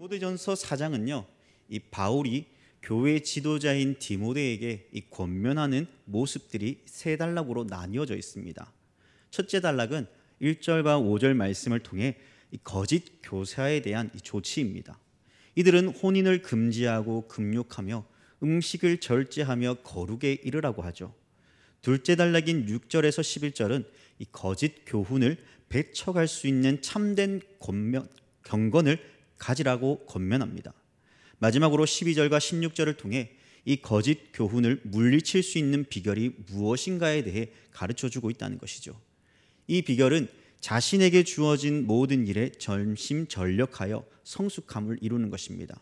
디모데전서 4장은요, 이 바울이 교회 지도자인 디모데에게 이 권면하는 모습들이 세 단락으로 나뉘어져 있습니다. 첫째 단락은 1절과 5절 말씀을 통해 이 거짓 교사에 대한 이 조치입니다. 이들은 혼인을 금지하고 금욕하며 음식을 절제하며 거룩에 이르라고 하죠. 둘째 단락인 6절에서 11절은 이 거짓 교훈을 배척할 수 있는 참된 경건을 가지라고 권면합니다. 마지막으로 12절과 16절을 통해 이 거짓 교훈을 물리칠 수 있는 비결이 무엇인가에 대해 가르쳐주고 있다는 것이죠. 이 비결은 자신에게 주어진 모든 일에 전심전력하여 성숙함을 이루는 것입니다.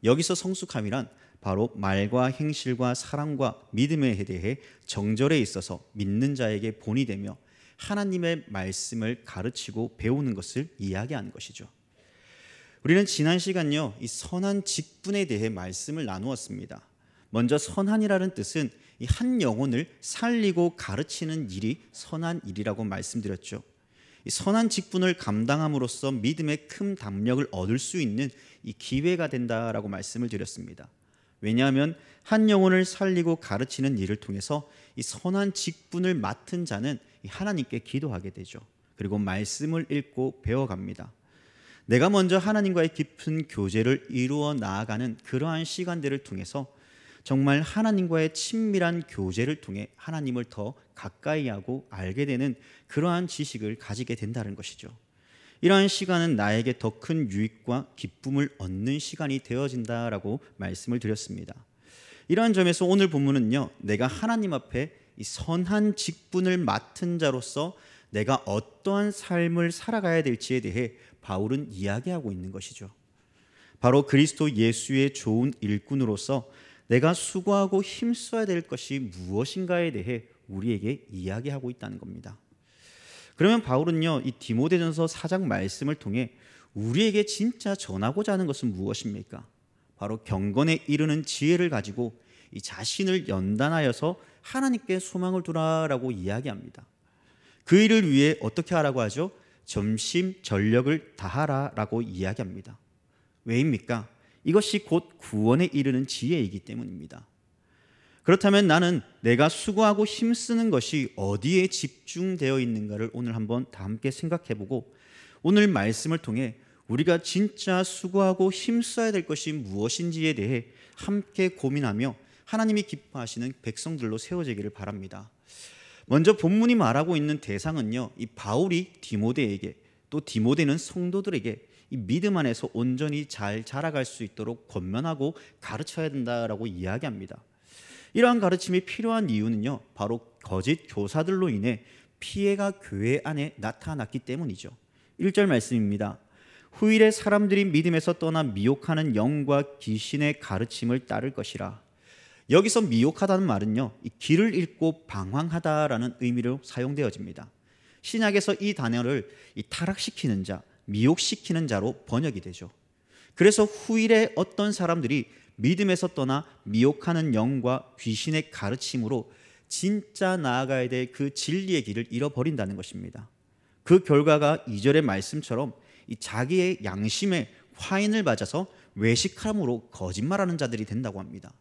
여기서 성숙함이란 바로 말과 행실과 사랑과 믿음에 대해 정절에 있어서 믿는 자에게 본이 되며 하나님의 말씀을 가르치고 배우는 것을 이야기하는 것이죠. 우리는 지난 시간요, 이 선한 직분에 대해 말씀을 나누었습니다. 먼저 선한이라는 뜻은 이 한 영혼을 살리고 가르치는 일이 선한 일이라고 말씀드렸죠. 이 선한 직분을 감당함으로써 믿음의 큰 담력을 얻을 수 있는 이 기회가 된다라고 말씀을 드렸습니다. 왜냐하면 한 영혼을 살리고 가르치는 일을 통해서 이 선한 직분을 맡은 자는 하나님께 기도하게 되죠. 그리고 말씀을 읽고 배워갑니다. 내가 먼저 하나님과의 깊은 교제를 이루어 나아가는 그러한 시간들을 통해서 정말 하나님과의 친밀한 교제를 통해 하나님을 더 가까이 하고 알게 되는 그러한 지식을 가지게 된다는 것이죠. 이러한 시간은 나에게 더 큰 유익과 기쁨을 얻는 시간이 되어진다라고 말씀을 드렸습니다. 이러한 점에서 오늘 본문은요, 내가 하나님 앞에 이 선한 직분을 맡은 자로서 내가 어떠한 삶을 살아가야 될지에 대해 바울은 이야기하고 있는 것이죠. 바로 그리스도 예수의 좋은 일꾼으로서 내가 수고하고 힘써야 될 것이 무엇인가에 대해 우리에게 이야기하고 있다는 겁니다. 그러면 바울은요, 이 디모데전서 4장 말씀을 통해 우리에게 진짜 전하고자 하는 것은 무엇입니까? 바로 경건에 이르는 지혜를 가지고 이 자신을 연단하여서 하나님께 소망을 두라라고 이야기합니다. 그 일을 위해 어떻게 하라고 하죠? 전심 전력을 다하라라고 이야기합니다. 왜입니까? 이것이 곧 구원에 이르는 지혜이기 때문입니다. 그렇다면 나는 내가 수고하고 힘쓰는 것이 어디에 집중되어 있는가를 오늘 한번 다 함께 생각해보고 오늘 말씀을 통해 우리가 진짜 수고하고 힘써야 될 것이 무엇인지에 대해 함께 고민하며 하나님이 기뻐하시는 백성들로 세워지기를 바랍니다. 먼저 본문이 말하고 있는 대상은요, 이 바울이 디모데에게 또 디모데는 성도들에게 이 믿음 안에서 온전히 잘 자라갈 수 있도록 권면하고 가르쳐야 된다라고 이야기합니다. 이러한 가르침이 필요한 이유는요, 바로 거짓 교사들로 인해 피해가 교회 안에 나타났기 때문이죠. 1절 말씀입니다. 후일에 사람들이 믿음에서 떠나 미혹하는 영과 귀신의 가르침을 따를 것이라. 여기서 미혹하다는 말은요, 이 길을 잃고 방황하다라는 의미로 사용되어집니다. 신약에서 이 단어를 이 타락시키는 자, 미혹시키는 자로 번역이 되죠. 그래서 후일에 어떤 사람들이 믿음에서 떠나 미혹하는 영과 귀신의 가르침으로 진짜 나아가야 될 그 진리의 길을 잃어버린다는 것입니다. 그 결과가 2절의 말씀처럼 이 자기의 양심에 화인을 맞아서 외식함으로 거짓말하는 자들이 된다고 합니다.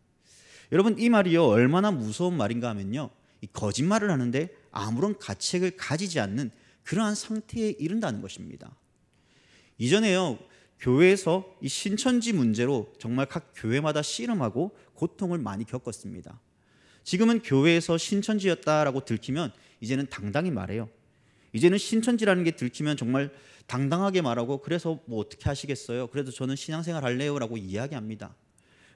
여러분, 이 말이요, 얼마나 무서운 말인가 하면요, 이 거짓말을 하는데 아무런 가책을 가지지 않는 그러한 상태에 이른다는 것입니다. 이전에요, 교회에서 이 신천지 문제로 정말 각 교회마다 씨름하고 고통을 많이 겪었습니다. 지금은 교회에서 신천지였다라고 들키면 이제는 당당히 말해요. 이제는 신천지라는 게 들키면 정말 당당하게 말하고, 그래서 뭐 어떻게 하시겠어요? 그래도 저는 신앙생활 할래요 라고 이야기합니다.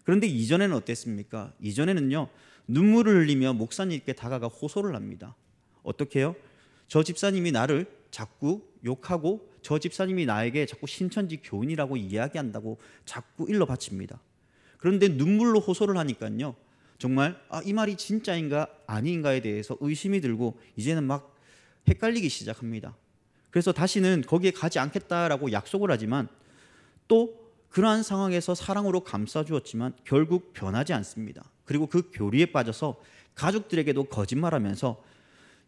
그런데 이전에는 어땠습니까? 이전에는요, 눈물을 흘리며 목사님께 다가가 호소를 합니다. 어떻게 해요? 저 집사님이 나를 자꾸 욕하고 저 집사님이 나에게 자꾸 신천지 교인이라고 이야기한다고 자꾸 일러 바칩니다. 그런데 눈물로 호소를 하니까요, 정말 이 말이 진짜인가 아닌가에 대해서 의심이 들고 이제는 막 헷갈리기 시작합니다. 그래서 다시는 거기에 가지 않겠다라고 약속을 하지만 또 그러한 상황에서 사랑으로 감싸주었지만 결국 변하지 않습니다. 그리고 그 교리에 빠져서 가족들에게도 거짓말하면서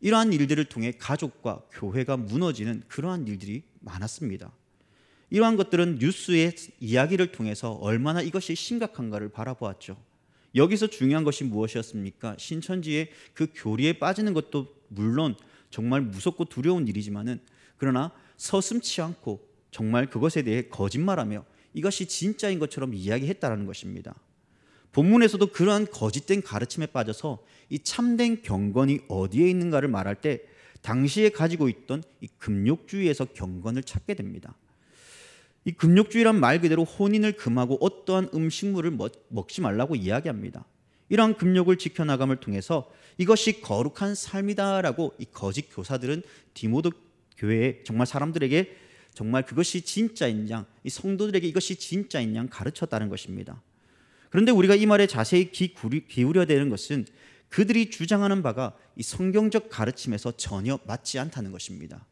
이러한 일들을 통해 가족과 교회가 무너지는 그러한 일들이 많았습니다. 이러한 것들은 뉴스의 이야기를 통해서 얼마나 이것이 심각한가를 바라보았죠. 여기서 중요한 것이 무엇이었습니까? 신천지의 그 교리에 빠지는 것도 물론 정말 무섭고 두려운 일이지만은, 그러나 서슴지 않고 정말 그것에 대해 거짓말하며 이것이 진짜인 것처럼 이야기했다라는 것입니다. 본문에서도 그러한 거짓된 가르침에 빠져서 이 참된 경건이 어디에 있는가를 말할 때 당시에 가지고 있던 이 금욕주의에서 경건을 찾게 됩니다. 이 금욕주의란 말 그대로 혼인을 금하고 어떠한 음식물을 먹지 말라고 이야기합니다. 이러한 금욕을 지켜나감을 통해서 이것이 거룩한 삶이다라고 이 거짓 교사들은 디모데 교회에 정말 사람들에게 정말 그것이 진짜인 양, 이 성도들에게 이것이 진짜인 양 가르쳤다는 것입니다. 그런데 우리가 이 말에 자세히 기울여야 되는 것은 그들이 주장하는 바가 이 성경적 가르침에서 전혀 맞지 않다는 것입니다.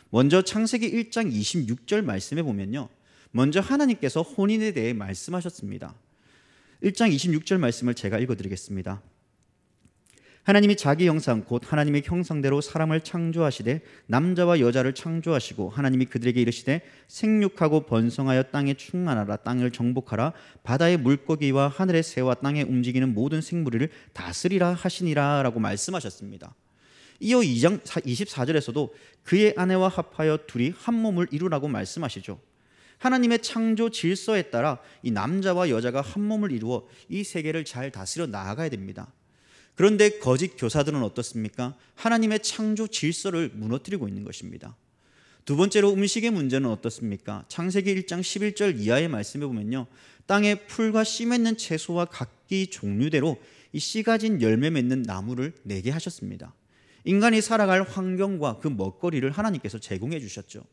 먼저 창세기 1장 26절 말씀에 보면요, 먼저 하나님께서 혼인에 대해 말씀하셨습니다. 1장 26절 말씀을 제가 읽어드리겠습니다. 하나님이 자기 형상 곧 하나님의 형상대로 사람을 창조하시되 남자와 여자를 창조하시고 하나님이 그들에게 이르시되 생육하고 번성하여 땅에 충만하라, 땅을 정복하라, 바다의 물고기와 하늘의 새와 땅에 움직이는 모든 생물을 다스리라 하시니라 라고 말씀하셨습니다. 이어 2장 24절에서도 그의 아내와 합하여 둘이 한 몸을 이루라고 말씀하시죠. 하나님의 창조 질서에 따라 이 남자와 여자가 한 몸을 이루어 이 세계를 잘 다스려 나아가야 됩니다. 그런데 거짓 교사들은 어떻습니까? 하나님의 창조 질서를 무너뜨리고 있는 것입니다. 두 번째로 음식의 문제는 어떻습니까? 창세기 1장 11절 이하의 말씀에 보면요, 땅에 풀과 씨 맺는 채소와 각기 종류대로 이 씨 가진 열매 맺는 나무를 내게 하셨습니다. 인간이 살아갈 환경과 그 먹거리를 하나님께서 제공해 주셨죠.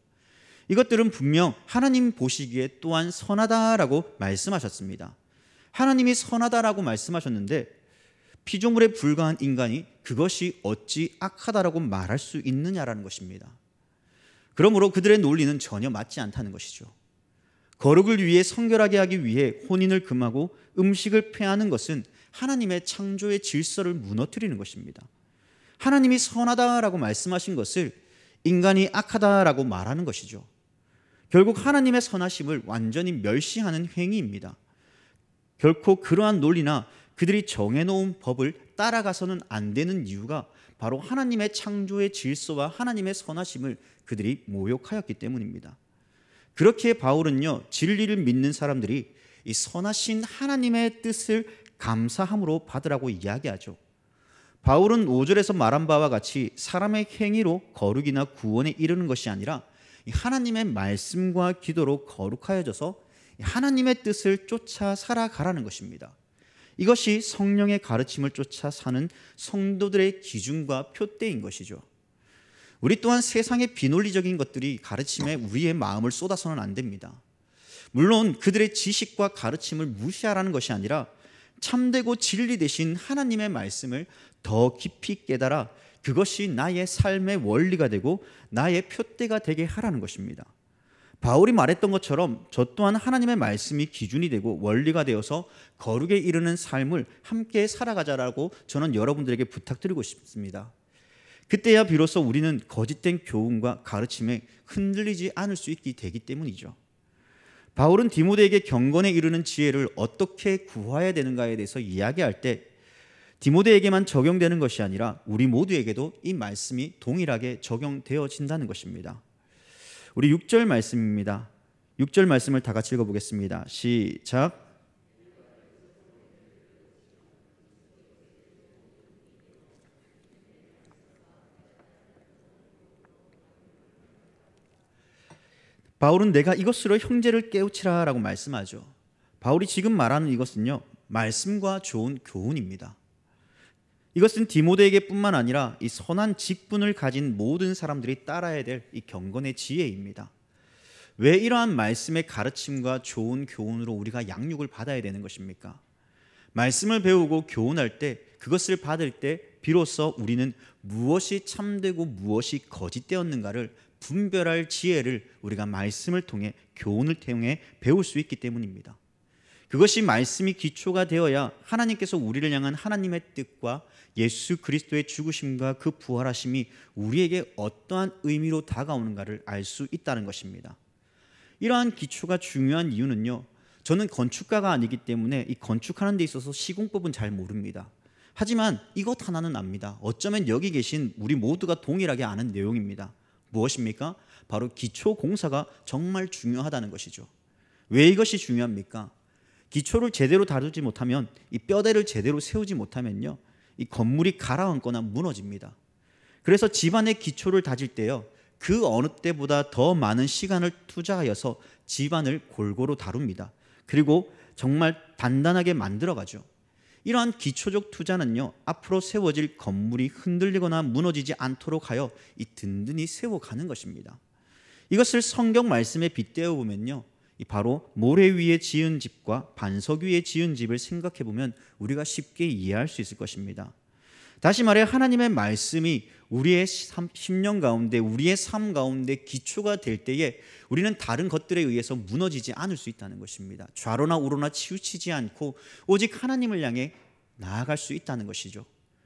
이것들은 분명 하나님 보시기에 또한 선하다라고 말씀하셨습니다. 하나님이 선하다라고 말씀하셨는데 피조물에 불과한 인간이 그것이 어찌 악하다라고 말할 수 있느냐라는 것입니다. 그러므로 그들의 논리는 전혀 맞지 않다는 것이죠. 거룩을 위해 성결하게 하기 위해 혼인을 금하고 음식을 폐하는 것은 하나님의 창조의 질서를 무너뜨리는 것입니다. 하나님이 선하다라고 말씀하신 것을 인간이 악하다라고 말하는 것이죠. 결국 하나님의 선하심을 완전히 멸시하는 행위입니다. 결코 그러한 논리나 그들이 정해놓은 법을 따라가서는 안 되는 이유가 바로 하나님의 창조의 질서와 하나님의 선하심을 그들이 모욕하였기 때문입니다. 그렇게 바울은요, 진리를 믿는 사람들이 이 선하신 하나님의 뜻을 감사함으로 받으라고 이야기하죠. 바울은 5절에서 말한 바와 같이 사람의 행위로 거룩이나 구원에 이르는 것이 아니라 하나님의 말씀과 기도로 거룩하여져서 하나님의 뜻을 쫓아 살아가라는 것입니다. 이것이 성령의 가르침을 쫓아 사는 성도들의 기준과 표대인 것이죠. 우리 또한 세상의 비논리적인 것들이 가르침에 우리의 마음을 쏟아서는 안 됩니다. 물론 그들의 지식과 가르침을 무시하라는 것이 아니라 참되고 진리 되신 하나님의 말씀을 더 깊이 깨달아 그것이 나의 삶의 원리가 되고 나의 표대가 되게 하라는 것입니다. 바울이 말했던 것처럼 저 또한 하나님의 말씀이 기준이 되고 원리가 되어서 거룩에 이르는 삶을 함께 살아가자라고 저는 여러분들에게 부탁드리고 싶습니다. 그때야 비로소 우리는 거짓된 교훈과 가르침에 흔들리지 않을 수 있게 되기 때문이죠. 바울은 디모데에게 경건에 이르는 지혜를 어떻게 구해야 되는가에 대해서 이야기할 때 디모데에게만 적용되는 것이 아니라 우리 모두에게도 이 말씀이 동일하게 적용되어진다는 것입니다. 우리 6절 말씀입니다. 6절 말씀을 다 같이 읽어보겠습니다. 시작. 바울은 내가 이것으로 형제를 깨우치라 라고 말씀하죠. 바울이 지금 말하는 이것은요, 말씀과 좋은 교훈입니다. 이것은 디모데에게 뿐만 아니라 이 선한 직분을 가진 모든 사람들이 따라야 될 이 경건의 지혜입니다. 왜 이러한 말씀의 가르침과 좋은 교훈으로 우리가 양육을 받아야 되는 것입니까? 말씀을 배우고 교훈할 때, 그것을 받을 때 비로소 우리는 무엇이 참되고 무엇이 거짓되었는가를 분별할 지혜를 우리가 말씀을 통해, 교훈을 통해 배울 수 있기 때문입니다. 그것이 말씀이 기초가 되어야 하나님께서 우리를 향한 하나님의 뜻과 예수 그리스도의 죽으심과 그 부활하심이 우리에게 어떠한 의미로 다가오는가를 알 수 있다는 것입니다. 이러한 기초가 중요한 이유는요, 저는 건축가가 아니기 때문에 이 건축하는 데 있어서 시공법은 잘 모릅니다. 하지만 이것 하나는 압니다. 어쩌면 여기 계신 우리 모두가 동일하게 아는 내용입니다. 무엇입니까? 바로 기초 공사가 정말 중요하다는 것이죠. 왜 이것이 중요합니까? 기초를 제대로 다루지 못하면, 이 뼈대를 제대로 세우지 못하면요, 이 건물이 가라앉거나 무너집니다. 그래서 집안의 기초를 다질 때요, 그 어느 때보다 더 많은 시간을 투자하여서 집안을 골고루 다룹니다. 그리고 정말 단단하게 만들어가죠. 이러한 기초적 투자는요, 앞으로 세워질 건물이 흔들리거나 무너지지 않도록 하여 이 든든히 세워가는 것입니다. 이것을 성경 말씀에 빗대어 보면요, 바로 모래 위에 지은 집과 반석 위에 지은 집을 생각해 보면 우리가 쉽게 이해할 수 있을 것입니다. 다시 말해 하나님의 말씀이 우리의 심령 가운데, 우리의 삶 가운데 기초가 될 때에 우리는 다른 것들에 의해서 무너지지 않을 수 있다는 것입니다. 좌로나 우로나 치우치지 않고 오직 하나님을 향해 나아갈 수 있다는 것이죠.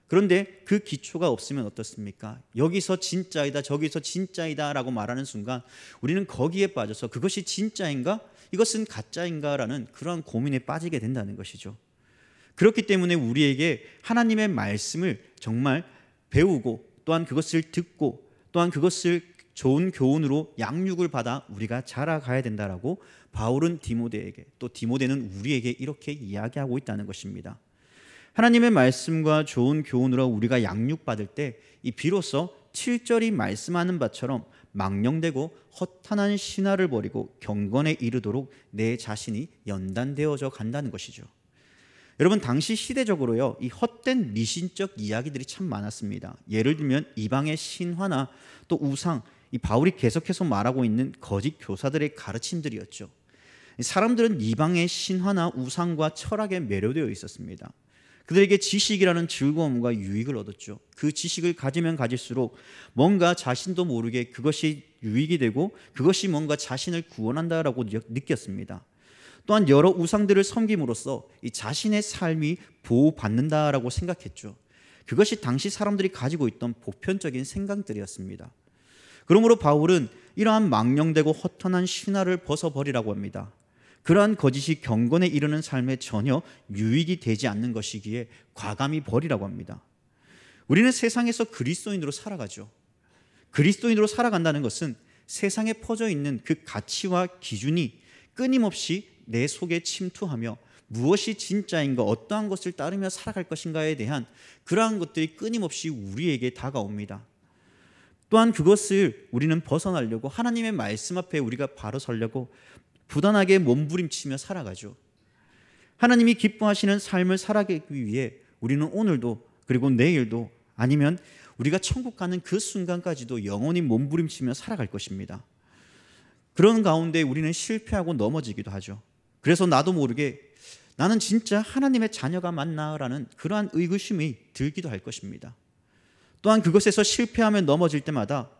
그런데 그 기초가 없으면 어떻습니까? 여기서 진짜이다, 저기서 진짜이다 라고 말하는 순간 우리는 거기에 빠져서 그것이 진짜인가? 이것은 가짜인가? 라는 그러한 고민에 빠지게 된다는 것이죠. 그렇기 때문에 우리에게 하나님의 말씀을 정말 배우고, 또한 그것을 듣고, 또한 그것을 좋은 교훈으로 양육을 받아 우리가 자라가야 된다라고 바울은 디모데에게, 또 디모데는 우리에게 이렇게 이야기하고 있다는 것입니다. 하나님의 말씀과 좋은 교훈으로 우리가 양육받을 때 이 비로소 7절이 말씀하는 바처럼 망령되고 허탄한 신화를 버리고 경건에 이르도록 내 자신이 연단되어져 간다는 것이죠. 여러분, 당시 시대적으로요, 이 헛된 미신적 이야기들이 참 많았습니다. 예를 들면 이방의 신화나 또 우상, 이 바울이 계속해서 말하고 있는 거짓 교사들의 가르침들이었죠. 사람들은 이방의 신화나 우상과 철학에 매료되어 있었습니다. 그들에게 지식이라는 즐거움과 유익을 얻었죠. 그 지식을 가지면 가질수록 뭔가 자신도 모르게 그것이 유익이 되고 그것이 뭔가 자신을 구원한다라고 느꼈습니다. 또한 여러 우상들을 섬김으로써 이 자신의 삶이 보호받는다라고 생각했죠. 그것이 당시 사람들이 가지고 있던 보편적인 생각들이었습니다. 그러므로 바울은 이러한 망령되고 허탄한 신화를 벗어버리라고 합니다. 그러한 거짓이 경건에 이르는 삶에 전혀 유익이 되지 않는 것이기에 과감히 버리라고 합니다. 우리는 세상에서 그리스도인으로 살아가죠. 그리스도인으로 살아간다는 것은 세상에 퍼져 있는 그 가치와 기준이 끊임없이 내 속에 침투하며 무엇이 진짜인가, 어떠한 것을 따르며 살아갈 것인가에 대한 그러한 것들이 끊임없이 우리에게 다가옵니다. 또한 그것을 우리는 벗어나려고 하나님의 말씀 앞에 우리가 바로 서려고 부단하게 몸부림치며 살아가죠. 하나님이 기뻐하시는 삶을 살아가기 위해 우리는 오늘도, 그리고 내일도, 아니면 우리가 천국 가는 그 순간까지도 영원히 몸부림치며 살아갈 것입니다. 그런 가운데 우리는 실패하고 넘어지기도 하죠. 그래서 나도 모르게 나는 진짜 하나님의 자녀가 맞나라는 그러한 의구심이 들기도 할 것입니다. 또한 그것에서 실패하며 넘어질 때마다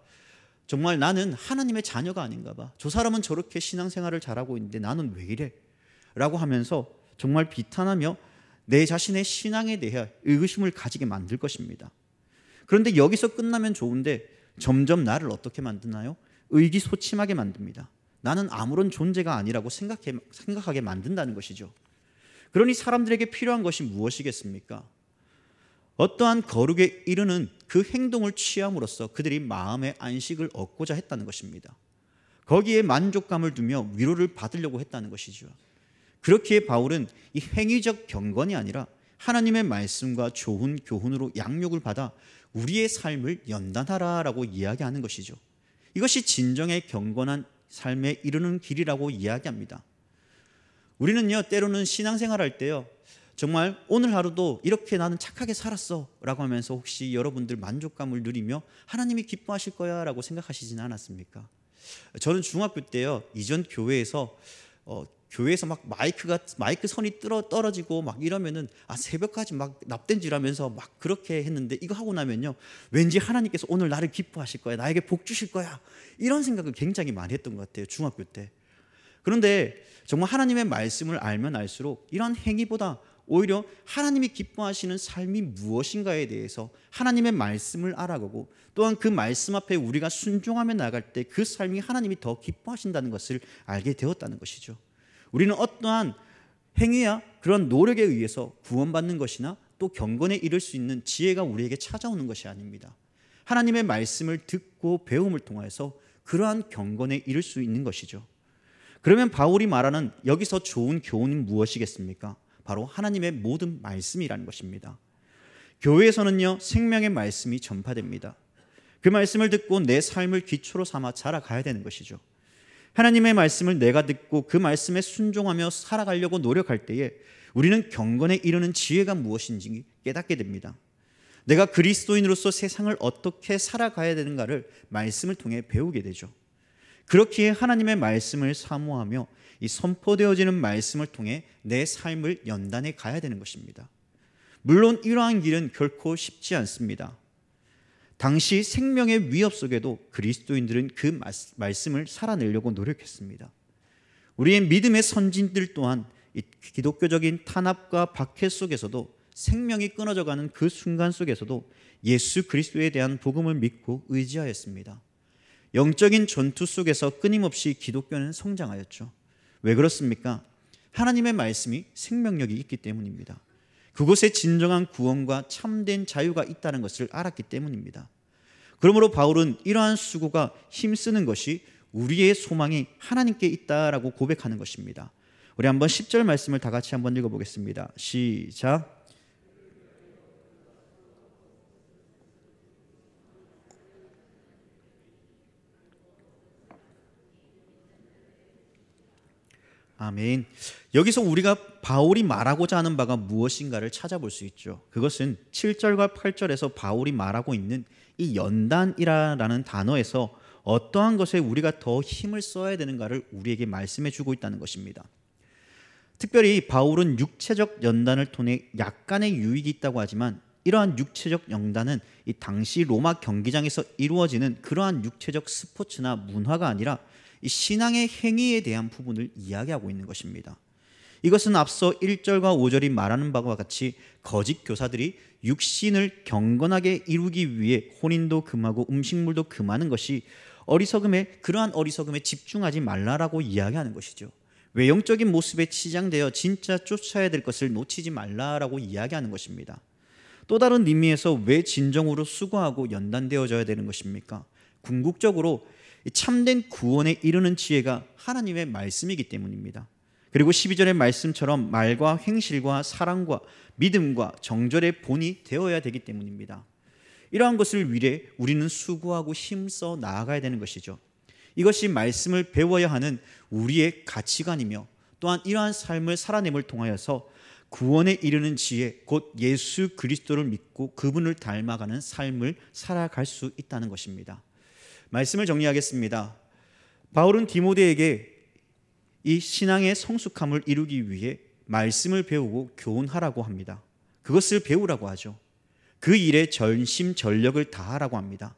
정말 나는 하나님의 자녀가 아닌가 봐, 저 사람은 저렇게 신앙생활을 잘하고 있는데 나는 왜 이래? 라고 하면서 정말 비탄하며 내 자신의 신앙에 대해 의구심을 가지게 만들 것입니다. 그런데 여기서 끝나면 좋은데 점점 나를 어떻게 만드나요? 의기소침하게 만듭니다. 나는 아무런 존재가 아니라고 생각하게 만든다는 것이죠. 그러니 사람들에게 필요한 것이 무엇이겠습니까? 어떠한 거룩에 이르는 그 행동을 취함으로써 그들이 마음의 안식을 얻고자 했다는 것입니다. 거기에 만족감을 두며 위로를 받으려고 했다는 것이죠. 그렇기에 바울은 이 행위적 경건이 아니라 하나님의 말씀과 좋은 교훈으로 양육을 받아 우리의 삶을 연단하라라고 이야기하는 것이죠. 이것이 진정의 경건한 삶에 이르는 길이라고 이야기합니다. 우리는요, 때로는 신앙생활할 때요, 정말 오늘 하루도 이렇게 나는 착하게 살았어 라고 하면서 혹시 여러분들 만족감을 누리며 하나님이 기뻐하실 거야 라고 생각하시지는 않았습니까? 저는 중학교 때요, 이전 교회에서 막 마이크 선이 떨어지고 막 이러면은 새벽까지 막 납땜질하면서 막 그렇게 했는데, 이거 하고 나면요, 왠지 하나님께서 오늘 나를 기뻐하실 거야, 나에게 복 주실 거야, 이런 생각을 굉장히 많이 했던 것 같아요, 중학교 때. 그런데 정말 하나님의 말씀을 알면 알수록 이런 행위보다 오히려 하나님이 기뻐하시는 삶이 무엇인가에 대해서 하나님의 말씀을 알아가고 또한 그 말씀 앞에 우리가 순종하며 나갈 때 그 삶이 하나님이 더 기뻐하신다는 것을 알게 되었다는 것이죠. 우리는 어떠한 행위야 그런 노력에 의해서 구원받는 것이나 또 경건에 이를 수 있는 지혜가 우리에게 찾아오는 것이 아닙니다. 하나님의 말씀을 듣고 배움을 통해서 그러한 경건에 이를 수 있는 것이죠. 그러면 바울이 말하는 여기서 좋은 교훈은 무엇이겠습니까? 바로 하나님의 모든 말씀이라는 것입니다. 교회에서는요, 생명의 말씀이 전파됩니다. 그 말씀을 듣고 내 삶을 기초로 삼아 자라가야 되는 것이죠. 하나님의 말씀을 내가 듣고 그 말씀에 순종하며 살아가려고 노력할 때에 우리는 경건에 이르는 지혜가 무엇인지 깨닫게 됩니다. 내가 그리스도인으로서 세상을 어떻게 살아가야 되는가를 말씀을 통해 배우게 되죠. 그렇기에 하나님의 말씀을 사모하며 이 선포되어지는 말씀을 통해 내 삶을 연단해 가야 되는 것입니다. 물론 이러한 길은 결코 쉽지 않습니다. 당시 생명의 위협 속에도 그리스도인들은 그 말씀을 살아내려고 노력했습니다. 우리의 믿음의 선진들 또한 이 기독교적인 탄압과 박해 속에서도 생명이 끊어져가는 그 순간 속에서도 예수 그리스도에 대한 복음을 믿고 의지하였습니다. 영적인 전투 속에서 끊임없이 기독교는 성장하였죠. 왜 그렇습니까? 하나님의 말씀이 생명력이 있기 때문입니다. 그곳에 진정한 구원과 참된 자유가 있다는 것을 알았기 때문입니다. 그러므로 바울은 이러한 수고가 힘쓰는 것이 우리의 소망이 하나님께 있다라고 고백하는 것입니다. 우리 한번 10절 말씀을 다 같이 한번 읽어보겠습니다. 시작. 아멘. 여기서 우리가 바울이 말하고자 하는 바가 무엇인가를 찾아볼 수 있죠. 그것은 7절과 8절에서 바울이 말하고 있는 이 연단이라는 단어에서 어떠한 것에 우리가 더 힘을 써야 되는가를 우리에게 말씀해 주고 있다는 것입니다. 특별히 바울은 육체적 연단을 통해 약간의 유익이 있다고 하지만 이러한 육체적 연단은 이 당시 로마 경기장에서 이루어지는 그러한 육체적 스포츠나 문화가 아니라 이 신앙의 행위에 대한 부분을 이야기하고 있는 것입니다. 이것은 앞서 1절과 5절이 말하는 바와 같이 거짓 교사들이 육신을 경건하게 이루기 위해 혼인도 금하고 음식물도 금하는 것이 그러한 어리석음에 집중하지 말라라고 이야기하는 것이죠. 외형적인 모습에 치장되어 진짜 쫓아야 될 것을 놓치지 말라라고 이야기하는 것입니다. 또 다른 의미에서 왜 진정으로 수고하고 연단되어져야 되는 것입니까? 궁극적으로 참된 구원에 이르는 지혜가 하나님의 말씀이기 때문입니다. 그리고 12절의 말씀처럼 말과 행실과 사랑과 믿음과 정절의 본이 되어야 되기 때문입니다. 이러한 것을 위해 우리는 수고하고 힘써 나아가야 되는 것이죠. 이것이 말씀을 배워야 하는 우리의 가치관이며 또한 이러한 삶을 살아냄을 통하여서 구원에 이르는 지혜, 곧 예수 그리스도를 믿고 그분을 닮아가는 삶을 살아갈 수 있다는 것입니다. 말씀을 정리하겠습니다. 바울은 디모데에게 이 신앙의 성숙함을 이루기 위해 말씀을 배우고 교훈하라고 합니다. 그것을 배우라고 하죠. 그 일에 전심전력을 다하라고 합니다.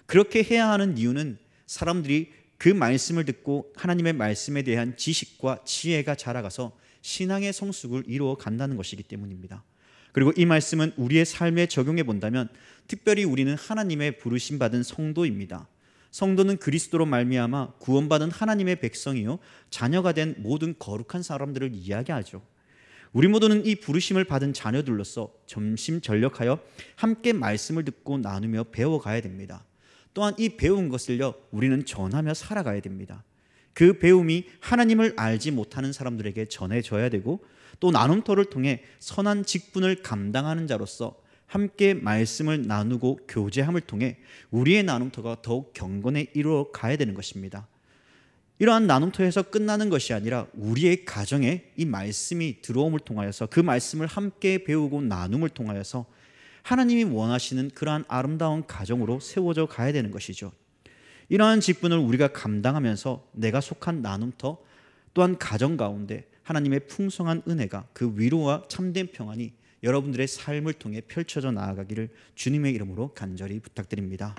그렇게 해야 하는 이유는 사람들이 그 말씀을 듣고 하나님의 말씀에 대한 지식과 지혜가 자라가서 신앙의 성숙을 이루어 간다는 것이기 때문입니다. 그리고 이 말씀은 우리의 삶에 적용해 본다면 특별히 우리는 하나님의 부르심 받은 성도입니다. 성도는 그리스도로 말미암아 구원받은 하나님의 백성이요 자녀가 된 모든 거룩한 사람들을 이야기하죠. 우리 모두는 이 부르심을 받은 자녀들로서 전심전력하여 함께 말씀을 듣고 나누며 배워가야 됩니다. 또한 이 배운 것을요 우리는 전하며 살아가야 됩니다. 그 배움이 하나님을 알지 못하는 사람들에게 전해져야 되고 또 나눔터를 통해 선한 직분을 감당하는 자로서 함께 말씀을 나누고 교제함을 통해 우리의 나눔터가 더욱 경건에 이루어 가야 되는 것입니다. 이러한 나눔터에서 끝나는 것이 아니라 우리의 가정에 이 말씀이 들어옴을 통하여서 그 말씀을 함께 배우고 나눔을 통하여서 하나님이 원하시는 그러한 아름다운 가정으로 세워져 가야 되는 것이죠. 이러한 직분을 우리가 감당하면서 내가 속한 나눔터 또한 가정 가운데 하나님의 풍성한 은혜가 그 위로와 참된 평안이 여러분들의 삶을 통해 펼쳐져 나아가기를 주님의 이름으로 간절히 부탁드립니다.